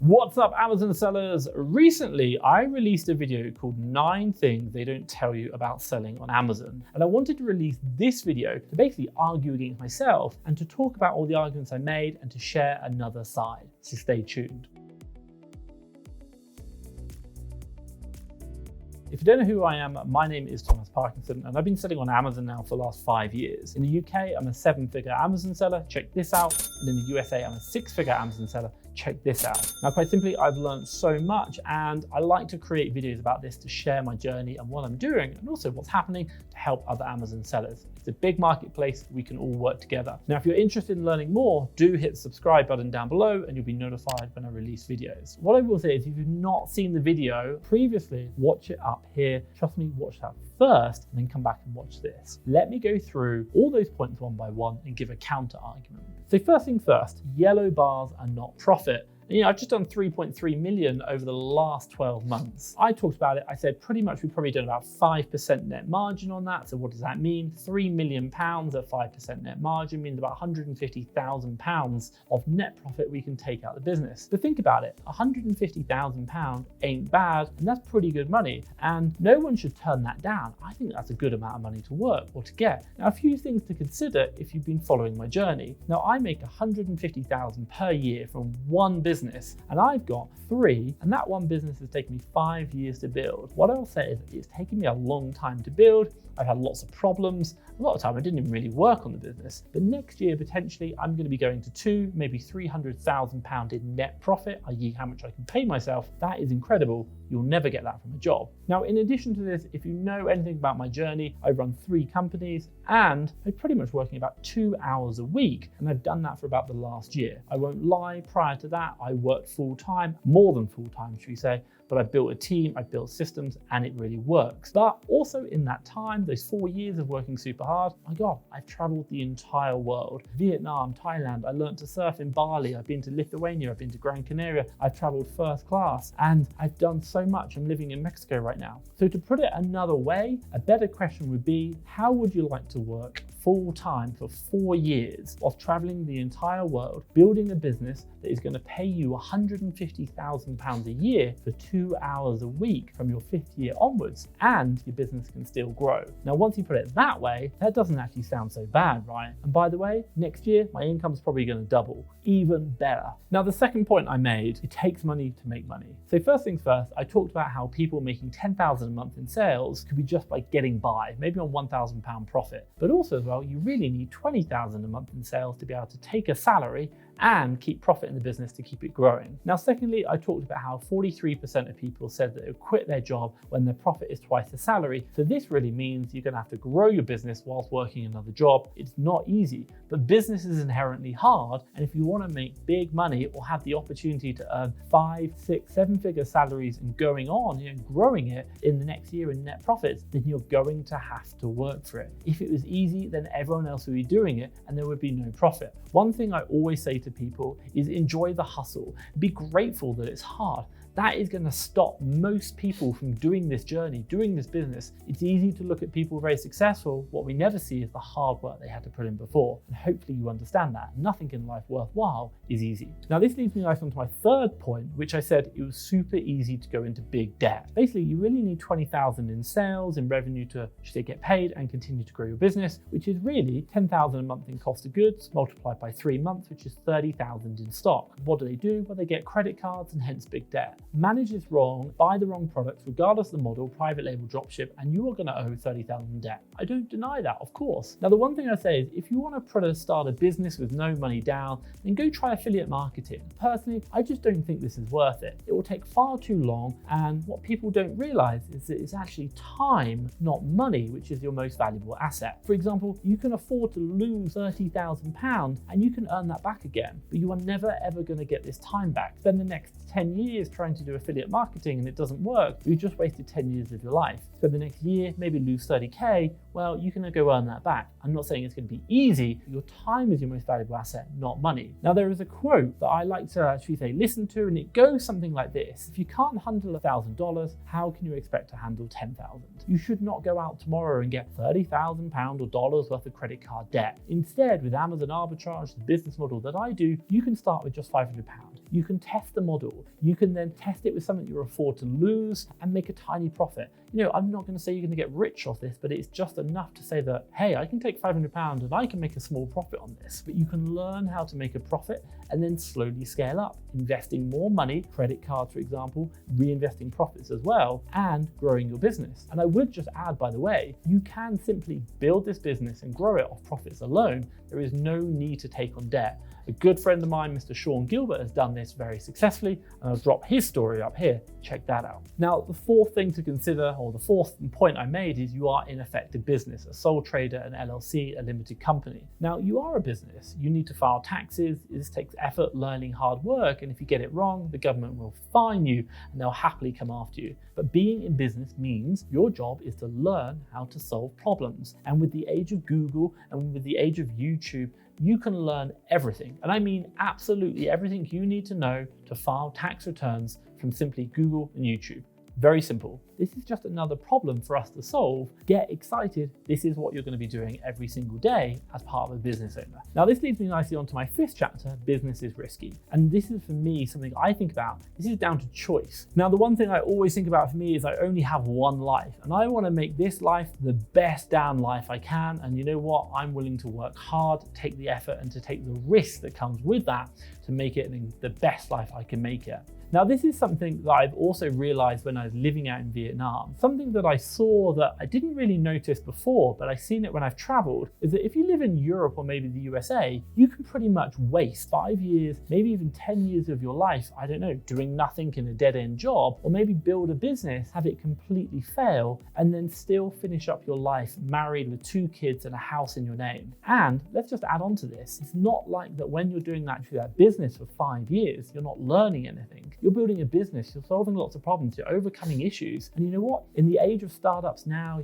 What's up, Amazon sellers? Recently, I released a video called 9 Things They Don't Tell You About Selling on Amazon. And I wanted to release this video to basically argue against myself and to talk about all the arguments I made and to share another side. So stay tuned. If you don't know who I am, my name is Thomas Parkinson, and I've been selling on Amazon now for the last 5 years. In the UK, I'm a 7-figure Amazon seller, check this out. And in the USA, I'm a 6-figure Amazon seller, check this out. Now, quite simply, I've learned so much, and I like to create videos about this to share my journey and what I'm doing, and also what's happening to help other Amazon sellers. It's a big marketplace, we can all work together. Now, if you're interested in learning more, do hit the subscribe button down below and you'll be notified when I release videos. What I will say is if you've not seen the video previously, watch it up here. Trust me, watch that first and then come back and watch this. Let me go through all those points one by one and give a counter argument. So first thing first, yellow bars are not profit. I've just done 3.3 million over the last 12 months. I talked about it. I said pretty much we've probably done about 5% net margin on that. So what does that mean? £3 million at 5% net margin means about £150,000 of net profit we can take out of the business. But think about it, £150,000 ain't bad, and that's pretty good money. And no one should turn that down. I think that's a good amount of money to work or to get. Now, a few things to consider if you've been following my journey. Now, I make £150,000 per year from one business, and I've got 3, and that one business has taken me 5 years to build. What I'll say is it's taken me a long time to build. I've had lots of problems. A lot of time I didn't even really work on the business. But next year, potentially, I'm going to be going to 2, maybe £300,000 in net profit, i.e. how much I can pay myself. That is incredible. You'll never get that from a job. Now, in addition to this, if you know anything about my journey, I run 3 companies and I'm pretty much working about 2 hours a week. And I've done that for about the last year. I won't lie, prior to that, I worked full time, more than full time, should we say. But I built a team, I built systems, and it really works. But also in that time, those 4 years of working super hard, my God, I've traveled the entire world. Vietnam, Thailand, I learned to surf in Bali, I've been to Lithuania, I've been to Gran Canaria, I've traveled first class, and I've done so much. I'm living in Mexico right now. So to put it another way, a better question would be, how would you like to work full time for 4 years whilst traveling the entire world, building a business that is going to pay you £150,000 a year for 2 hours a week from your 5th year onwards, and your business can still grow? Now, once you put it that way, that doesn't actually sound so bad, right? And by the way, next year, my income is probably going to double, even better. Now, the second point I made, it takes money to make money. So first things first, I talked about how people making $10,000 a month in sales could be just by getting by, maybe on £1,000 profit, but also as well, you really need $20,000 a month in sales to be able to take a salary and keep profit in the business to keep it growing. Now, secondly, I talked about how 43% of people said that they would quit their job when their profit is twice the salary. So this really means you're gonna have to grow your business whilst working another job. It's not easy, but business is inherently hard. And if you wanna make big money or have the opportunity to earn 5, 6, 7-figure salaries and going on, growing it in the next year in net profits, then you're going to have to work for it. If it was easy, then everyone else would be doing it and there would be no profit. One thing I always say to people is enjoy the hustle. Be grateful that it's hard. That is going to stop most people from doing this journey, doing this business. It's easy to look at people very successful. What we never see is the hard work they had to put in before. And hopefully you understand that. Nothing in life worthwhile is easy. Now, this leads me nice on to my third point, which I said it was super easy to go into big debt. Basically, you really need 20,000 in sales, in revenue to get paid and continue to grow your business, which is really 10,000 a month in cost of goods multiplied by 3 months, which is 30,000 in stock. What do? Well, they get credit cards and hence big debt. Manage this wrong, buy the wrong products, regardless of the model, private label, dropship, and you are going to owe 30,000 in debt. I don't deny that, of course. Now, the one thing I say is if you want to start a business with no money down, then go try affiliate marketing. Personally, I just don't think this is worth it. It will take far too long, and what people don't realize is that it's actually time, not money, which is your most valuable asset. For example, you can afford to lose £30,000 and you can earn that back again, but you are never ever going to get this time back. Spend the next 10 years trying to do affiliate marketing and it doesn't work, you just wasted 10 years of your life. Spend the next year, maybe lose 30K, well, you can go earn that back. I'm not saying it's going to be easy, but your time is your most valuable asset, not money. Now, there is a quote that I like to actually listen to, and it goes something like this. If you can't handle $1,000, how can you expect to handle 10,000? You should not go out tomorrow and get £30,000 or dollars worth of credit card debt. Instead, with Amazon Arbitrage, the business model that I do, you can start with just £500. You can test the model. You can then test it with something you afford to lose and make a tiny profit. I'm not going to say you're going to get rich off this, but it's just enough to say that, hey, I can take £500 and I can make a small profit on this. But you can learn how to make a profit and then slowly scale up, investing more money, credit cards, for example, reinvesting profits as well, and growing your business. And I would just add, by the way, you can simply build this business and grow it off profits alone. There is no need to take on debt. A good friend of mine, Mr. Sean Gilbert, has done this very successfully, and I'll drop his story up here. Check that out. Now, the fourth thing to consider, or the fourth point I made, is you are in effect a business, a sole trader, an LLC, a limited company. Now, you are a business. You need to file taxes. This takes effort, learning, hard work, and if you get it wrong, the government will fine you and they'll happily come after you. But being in business means your job is to learn how to solve problems. And with the age of Google and with the age of YouTube, you can learn everything. And I mean absolutely everything you need to know to file tax returns from simply Google and YouTube. Very simple. This is just another problem for us to solve. Get excited. This is what you're going to be doing every single day as part of a business owner. Now, this leads me nicely onto my fifth chapter, business is risky. And this is for me something I think about. This is down to choice. Now, the one thing I always think about for me is I only have one life and I want to make this life the best damn life I can. And you know what? I'm willing to work hard, take the effort and to take the risk that comes with that to make it the best life I can make it. Now, this is something that I've also realized when I was living out in Vietnam. Something that I saw that I didn't really notice before, but I've seen it when I've traveled, is that if you live in Europe or maybe the USA, you can pretty much waste 5 years, maybe even 10 years of your life, I don't know, doing nothing in a dead-end job, or maybe build a business, have it completely fail, and then still finish up your life married with 2 kids and a house in your name. And let's just add on to this. It's not like that when you're doing that business for 5 years, you're not learning anything. You're building a business, you're solving lots of problems, you're overcoming issues. And you know what? In the age of startups now,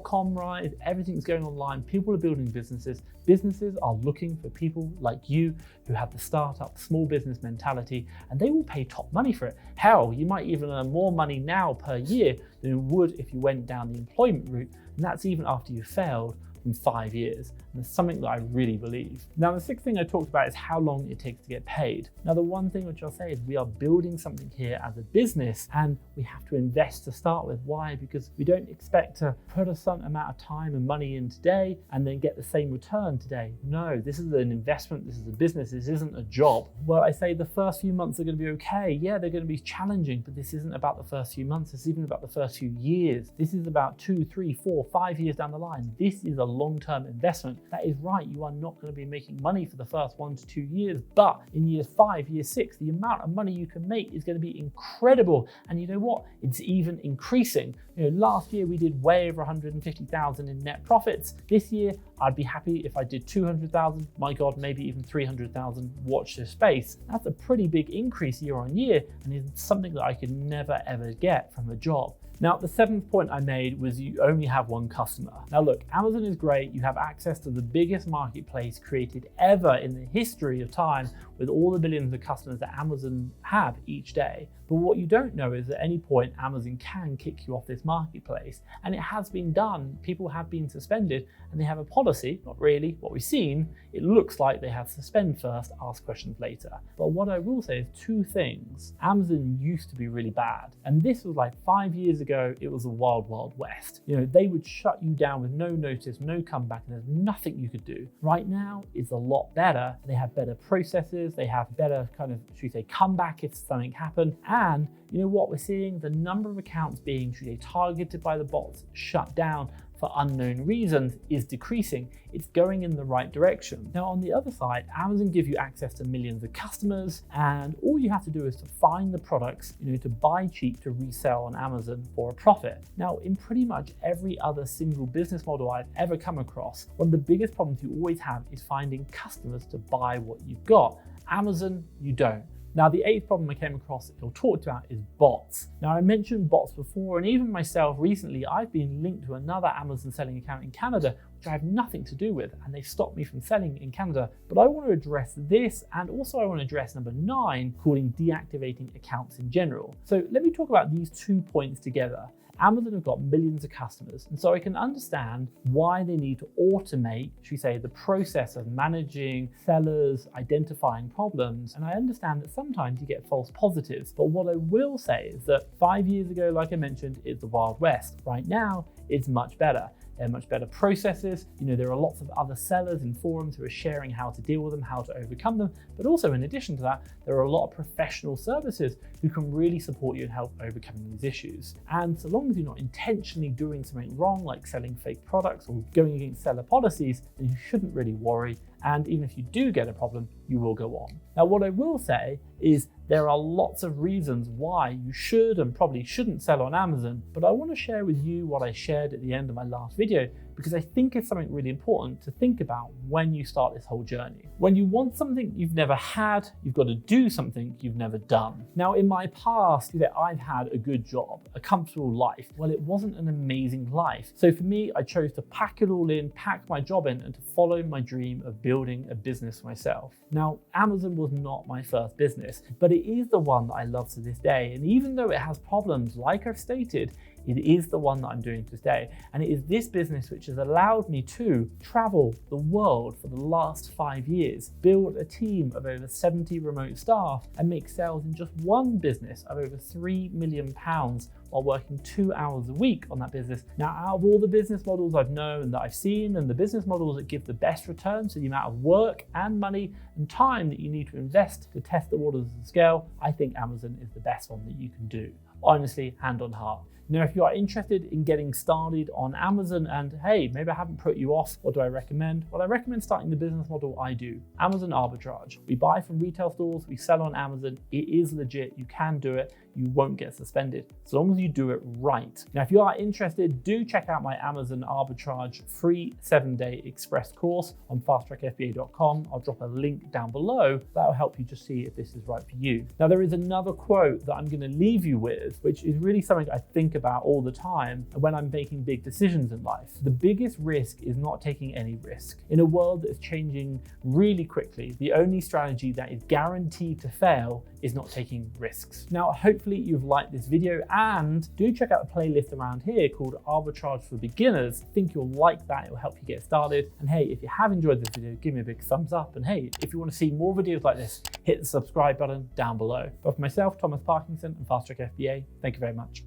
.com rise, everything's going online, people are building businesses. Businesses are looking for people like you who have the startup, small business mentality, and they will pay top money for it. Hell, you might even earn more money now per year than you would if you went down the employment route, and that's even after you failed in 5 years. And it's something that I really believe. Now, the sixth thing I talked about is how long it takes to get paid. Now, the one thing which I'll say is we are building something here as a business and we have to invest to start with. Why? Because we don't expect to put a certain amount of time and money in today and then get the same return today. No, this is an investment. This is a business. This isn't a job. Well, I say the first few months are going to be okay. Yeah, they're going to be challenging, but this isn't about the first few months. It's even about the first few years. This is about 2, 3, 4, 5 years down the line. This is a long-term investment. That is right, you are not going to be making money for the first 1 to 2 years, but in years 5, year 6, the amount of money you can make is going to be incredible. And you know what? It's even increasing. Last year we did way over 150,000 in net profits. This year, I'd be happy if I did 200,000. My God, maybe even 300,000. Watch this space. That's a pretty big increase year on year, and it's something that I could never ever get from a job. Now, the seventh point I made was you only have one customer. Now look, Amazon is great. You have access to the biggest marketplace created ever in the history of time with all the billions of customers that Amazon have each day. But what you don't know is at any point Amazon can kick you off this marketplace. And it has been done. People have been suspended and they have a policy, not really what we've seen. It looks like they have suspend first, ask questions later. But what I will say is 2 things. Amazon used to be really bad. And this was like 5 years ago, it was the wild, wild west. They would shut you down with no notice, no comeback, and there's nothing you could do. Right now, it's a lot better. They have better processes. They have better kind of, should we say, comeback if something happened. And you know what we're seeing? The number of accounts being, should we say, targeted by the bots, shut down for unknown reasons is decreasing. It's going in the right direction. Now, on the other side, Amazon gives you access to millions of customers, and all you have to do is to find the products, to buy cheap to resell on Amazon for a profit. Now, in pretty much every other single business model I've ever come across, one of the biggest problems you always have is finding customers to buy what you've got. Amazon, you don't. Now, the 8th problem I came across or talked about is bots. Now, I mentioned bots before, and even myself recently, I've been linked to another Amazon selling account in Canada, which I have nothing to do with, and they stopped me from selling in Canada. But I want to address this, and also I want to address number 9, calling deactivating accounts in general. So let me talk about these 2 points together. Amazon have got millions of customers, and so I can understand why they need to automate, should we say, the process of managing sellers, identifying problems. And I understand that sometimes you get false positives. But what I will say is that 5 years ago, like I mentioned, it's the Wild West. Right now, it's much better. They're much better processes. There are lots of other sellers in forums who are sharing how to deal with them, how to overcome them. But also, in addition to that, there are a lot of professional services who can really support you and help overcoming these issues. And so long as you're not intentionally doing something wrong, like selling fake products or going against seller policies, then you shouldn't really worry. And even if you do get a problem, you will go on. Now, what I will say is there are lots of reasons why you should and probably shouldn't sell on Amazon, but I want to share with you what I shared at the end of my last video, because I think it's something really important to think about when you start this whole journey. When you want something you've never had, you've got to do something you've never done. Now, in my past, I've had a good job, a comfortable life. Well, it wasn't an amazing life. So for me, I chose to pack it all in, pack my job in, and to follow my dream of building a business for myself. Now, Amazon was not my first business, but it is the one that I love to this day. And even though it has problems, like I've stated, it is the one that I'm doing to this day. And it is this business which has allowed me to travel the world for the last 5 years, build a team of over 70 remote staff, and make sales in just one business of over £3 million while working 2 hours a week on that business. Now, out of all the business models I've known, that I've seen, and the business models that give the best return, so the amount of work and money and time that you need to invest to test the waters and scale, I think Amazon is the best one that you can do. Honestly, hand on heart. Now, if you are interested in getting started on Amazon and hey, maybe I haven't put you off, what do I recommend? Well, I recommend starting the business model I do, Amazon Arbitrage. We buy from retail stores, we sell on Amazon. It is legit, you can do it. You won't get suspended as long as you do it right. Now, if you are interested, do check out my Amazon Arbitrage free 7-day express course on fasttrackfba.com. I'll drop a link down below. That'll help you just see if this is right for you. Now, there is another quote that I'm going to leave you with, which is really something I think about all the time when I'm making big decisions in life. The biggest risk is not taking any risk. In a world that is changing really quickly, the only strategy that is guaranteed to fail is not taking risks. Now, hopefully you've liked this video, and do check out the playlist around here called Arbitrage for Beginners. I think you'll like that, it will help you get started. And hey, if you have enjoyed this video, give me a big thumbs up. And hey, if you want to see more videos like this, hit the subscribe button down below. But for myself, Thomas Parkinson and Fast Track FBA, thank you very much.